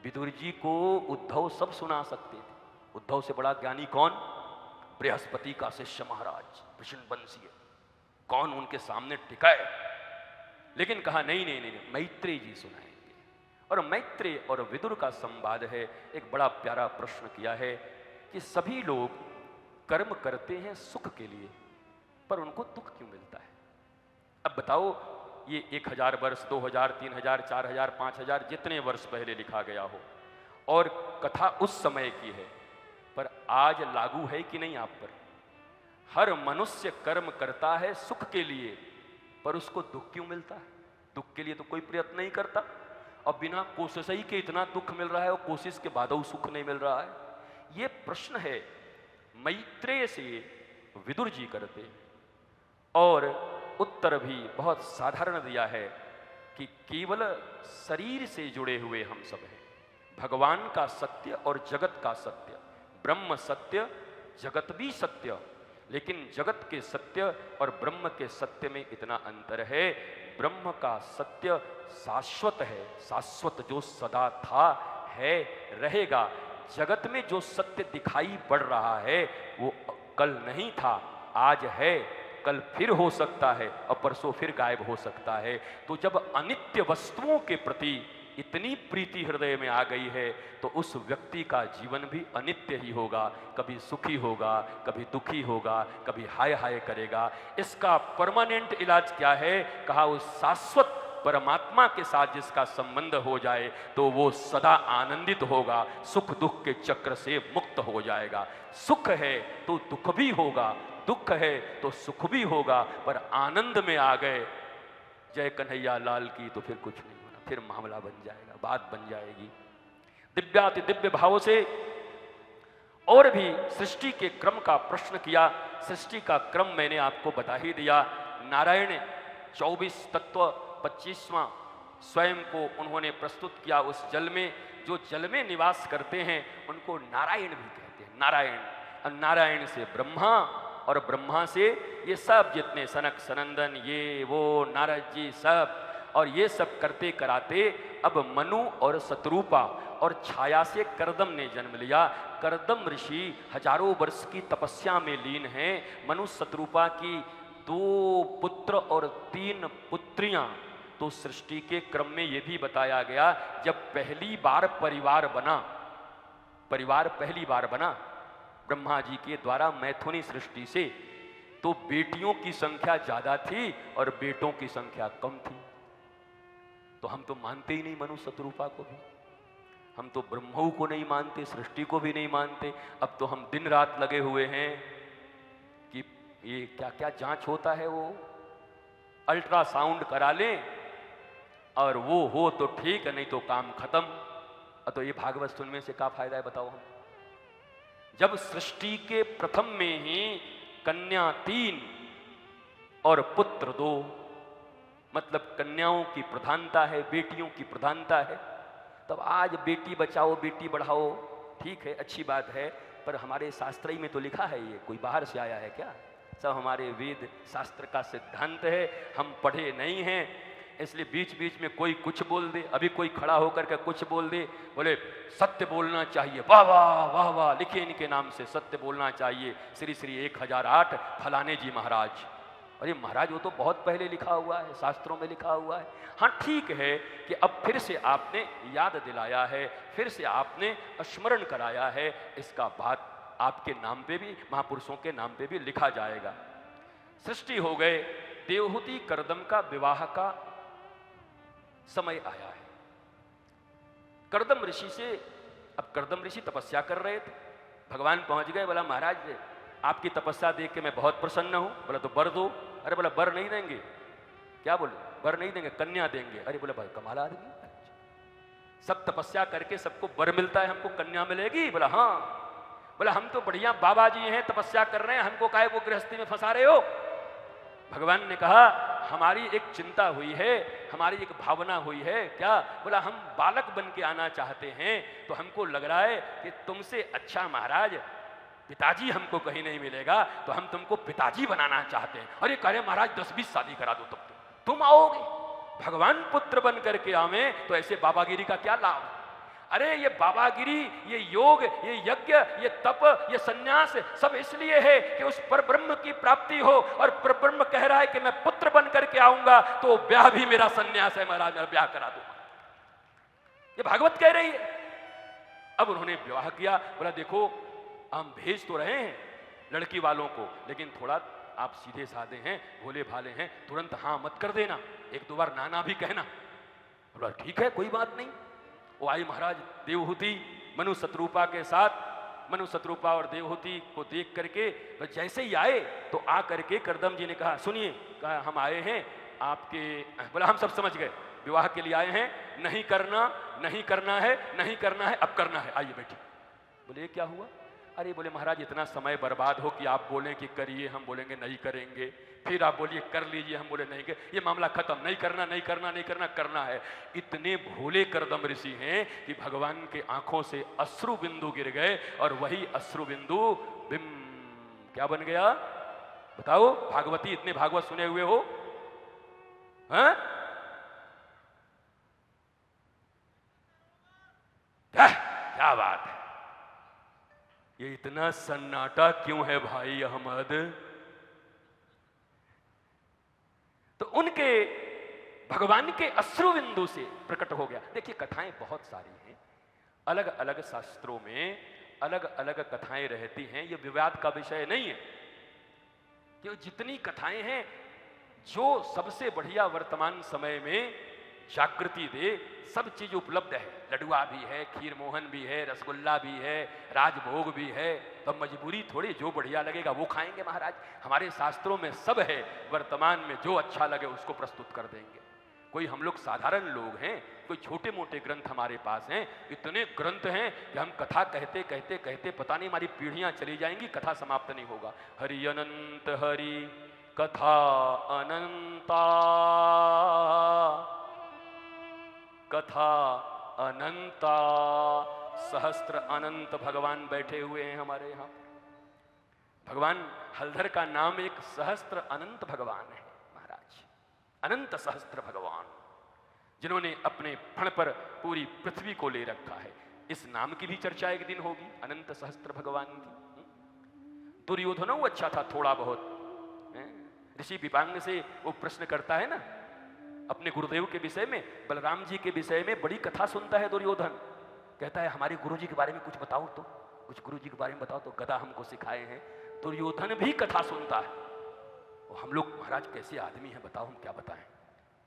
विदुर जी को उद्धव सब सुना सकते थे। उद्धव से बड़ा ज्ञानी कौन? बृहस्पति का शिष्य महाराज वृषणवंशी, कौन उनके सामने टिकाए। लेकिन कहा नहीं नहीं नहीं, मैत्रेय जी सुनाएंगे। और मैत्रेय और विदुर का संवाद है। एक बड़ा प्यारा प्रश्न किया है कि सभी लोग कर्म करते हैं सुख के लिए, पर उनको दुख क्यों मिलता है? अब बताओ, ये 1000 वर्ष, 2000, 3000, 4000, 5000 जितने वर्ष पहले लिखा गया हो, और कथा उस समय की है, पर आज लागू है कि नहीं आप पर? हर मनुष्य कर्म करता है सुख के लिए, पर उसको दुख क्यों मिलता है? दुख के लिए तो कोई प्रयत्न नहीं करता, और बिना कोशिश ही के इतना दुख मिल रहा है, और कोशिश के बाद सुख नहीं मिल रहा है। ये प्रश्न है मैत्रेय से विदुर जी करते, और उत्तर भी बहुत साधारण दिया है कि केवल शरीर से जुड़े हुए हम सब हैं। भगवान का सत्य और जगत का सत्य, ब्रह्म सत्य, जगत भी सत्य, लेकिन जगत के सत्य और ब्रह्म के सत्य में इतना अंतर है। ब्रह्म का सत्य शाश्वत है, शाश्वत जो सदा था, है, रहेगा। जगत में जो सत्य दिखाई पड़ रहा है वो कल नहीं था, आज है, कल फिर हो सकता है, और परसों फिर गायब हो सकता है। तो जब अनित्य वस्तुओं के प्रति इतनी प्रीति हृदय में आ गई है, तो उस व्यक्ति का जीवन भी अनित्य ही होगा। कभी सुखी होगा, कभी दुखी होगा, कभी हाय हाय करेगा। इसका परमानेंट इलाज क्या है? कहा उस शाश्वत परमात्मा के साथ जिसका संबंध हो जाए तो वो सदा आनंदित होगा, सुख दुख के चक्र से मुक्त हो जाएगा। सुख है तो दुख भी होगा, दुख है तो सुख भी होगा, पर आनंद में आ गए जय कन्हैया लाल की तो फिर कुछ नहीं होना, फिर मामला बन जाएगा, बात बन जाएगी। दिव्याति दिव्य भाव से और भी सृष्टि के क्रम का प्रश्न किया। सृष्टि का क्रम मैंने आपको बता ही दिया। नारायण 24 तत्व 25वां स्वयं को उन्होंने प्रस्तुत किया। उस जल में, जो जल में निवास करते हैं उनको नारायण भी कहते हैं। नारायण, और नारायण से ब्रह्मा, और ब्रह्मा से ये सब जितने सनक सनंदन, ये वो नारद जी सब, और ये सब करते कराते अब मनु और शतरूपा और छाया से करदम ने जन्म लिया। करदम ऋषि हजारों वर्ष की तपस्या में लीन हैं। मनु शतरूपा की 2 पुत्र और 3 पुत्रियां। तो सृष्टि के क्रम में यह भी बताया गया, जब पहली बार परिवार बना, परिवार पहली बार बना ब्रह्मा जी के द्वारा मैथुनी सृष्टि से, तो बेटियों की संख्या ज्यादा थी और बेटों की संख्या कम थी। तो हम तो मानते ही नहीं मनु शतरूपा को भी, हम तो ब्रह्मऊ को नहीं मानते, सृष्टि को भी नहीं मानते। अब तो हम दिन रात लगे हुए हैं कि ये क्या क्या जांच होता है, वो अल्ट्रासाउंड करा लें और वो हो तो ठीक है, नहीं तो काम खत्म। तो ये भागवत सुनने से क्या फायदा है बताओ हम? जब सृष्टि के प्रथम में ही कन्या 3 और पुत्र 2, मतलब कन्याओं की प्रधानता है, बेटियों की प्रधानता है। तब आज बेटी बचाओ बेटी बढ़ाओ, ठीक है, अच्छी बात है, पर हमारे शास्त्र ही में तो लिखा है, ये कोई बाहर से आया है क्या? सब हमारे वेद शास्त्र का सिद्धांत है। हम पढ़े नहीं हैं, इसलिए बीच बीच में कोई कुछ बोल दे। अभी कोई खड़ा होकर के कुछ बोल दे, बोले सत्य बोलना चाहिए, वाह वाह वाह वाह, लिखे इनके नाम से सत्य बोलना चाहिए, श्री श्री 1008 फलाने जी महाराज। अरे महाराज वो तो बहुत पहले लिखा हुआ है, शास्त्रों में लिखा हुआ है। हाँ ठीक है कि अब फिर से आपने याद दिलाया है, फिर से आपने स्मरण कराया है, इसका बात आपके नाम पे भी, महापुरुषों के नाम पे भी लिखा जाएगा। सृष्टि हो गए, देवहूति करदम का विवाह का समय आया है। करदम ऋषि से, अब करदम ऋषि तपस्या कर रहे थे, भगवान पहुंच गए। बोला महाराज आपकी तपस्या देख के मैं बहुत प्रसन्न हूं। बोला तो वर दो। अरे बोला वर नहीं देंगे। क्या बोले? वर नहीं देंगे, कन्या देंगे। अरे बोला भाई कमाल आदमी, सब तपस्या करके सबको वर मिलता है, हमको कन्या मिलेगी? बोला हाँ। बोला हम तो बढ़िया बाबा जी हैं, तपस्या कर रहे हैं, हमको काहे वो गृहस्थी में फंसा रहे हो? भगवान ने कहा हमारी एक चिंता हुई है, हमारी एक भावना हुई है। क्या? बोला हम बालक बन के आना चाहते हैं, तो हमको लग रहा है कि तुमसे अच्छा महाराज पिताजी हमको कहीं नहीं मिलेगा, तो हम तुमको पिताजी बनाना चाहते हैं। अरे कह रहे महाराज 10-20 शादी करा दो, तब तुम आओगे। भगवान पुत्र बन करके आवे तो ऐसे बाबागिरी का क्या लाभ? अरे ये बाबागिरी, ये योग, ये यज्ञ, ये तप, ये सन्यास सब इसलिए है कि उस परब्रह्म की प्राप्ति हो। और परब्रह्म कह रहा है कि मैं पुत्र बन करके आऊंगा, तो ब्याह भी मेरा सन्यास है महाराज, मैं ब्याह करा दूंगा। ये भागवत कह रही है। अब उन्होंने विवाह किया। बोला देखो हम भेज तो रहे हैं लड़की वालों को, लेकिन थोड़ा आप सीधे साधे हैं, भोले भाले हैं, तुरंत हाँ मत कर देना, एक दो बार नाना भी कहना। बोला ठीक है कोई बात नहीं। वो आई महाराज देवहूति मनु शत्रुपा के साथ। मनु शत्रुपा और देवहूति को देख करके जैसे ही आए तो आ करके करदम जी ने कहा सुनिए, कहा हम आए हैं आपके, बोला हम सब समझ गए, विवाह के लिए आए हैं, नहीं करना, नहीं करना है, नहीं करना है, अब करना है, आइए बैठिए। बोले क्या हुआ? अरे बोले महाराज इतना समय बर्बाद हो कि आप बोलें कि करिए, हम बोलेंगे नहीं करेंगे, फिर आप बोलिए कर लीजिए, हम बोले नहीं, ये मामला खत्म, नहीं करना, नहीं करना, नहीं करना, करना है। इतने भोले करदम ऋषि हैं कि भगवान के आंखों से अश्रु बिंदु गिर गए, और वही अश्रु बिंदु बिम क्या बन गया बताओ? भागवती, इतने भागवत सुने हुए हो? हैं? क्या बात है, ये इतना सन्नाटा क्यों है भाई अहमद? तो उनके भगवान के अश्रु बिंदु से प्रकट हो गया। देखिए कथाएं बहुत सारी हैं, अलग अलग शास्त्रों में अलग अलग कथाएं रहती हैं, ये विवाद का विषय नहीं है। कि जितनी कथाएं हैं, जो सबसे बढ़िया वर्तमान समय में जागृति दे, सब चीज उपलब्ध है। लडुआ भी है, खीर मोहन भी है, रसगुल्ला भी है, राजभोग भी है। तो मजबूरी थोड़ी, जो बढ़िया लगेगा वो खाएंगे महाराज। हमारे शास्त्रों में सब है, वर्तमान में जो अच्छा लगे उसको प्रस्तुत कर देंगे। कोई हम लोग साधारण लोग हैं, कोई छोटे मोटे ग्रंथ हमारे पास हैं, इतने ग्रंथ हैं कि हम कथा कहते कहते कहते पता नहीं हमारी पीढ़ियां चली जाएंगी, कथा समाप्त नहीं होगा। हरि अनंत हरि कथा अनंता, कथा अनंता, सहस्त्र अनंत भगवान बैठे हुए हैं हमारे यहाँ। भगवान हलधर का नाम एक सहस्त्र अनंत भगवान है महाराज, अनंत सहस्त्र भगवान, जिन्होंने अपने फण पर पूरी पृथ्वी को ले रखा है। इस नाम की भी चर्चा एक दिन होगी, अनंत सहस्त्र भगवान की। दुर्योधन वो अच्छा था थोड़ा बहुत, ऋषि विपांग से वो प्रश्न करता है ना अपने गुरुदेव के विषय में, बलराम जी के विषय में बड़ी कथा सुनता है दुर्योधन। कहता है हमारे गुरु जी के बारे में कुछ बताओ तो, कुछ गुरु जी के बारे में बताओ तो, गदा हमको सिखाए हैं। दुर्योधन भी कथा सुनता है। और हम लोग महाराज कैसे आदमी हैं बताओ, हम क्या बताएं।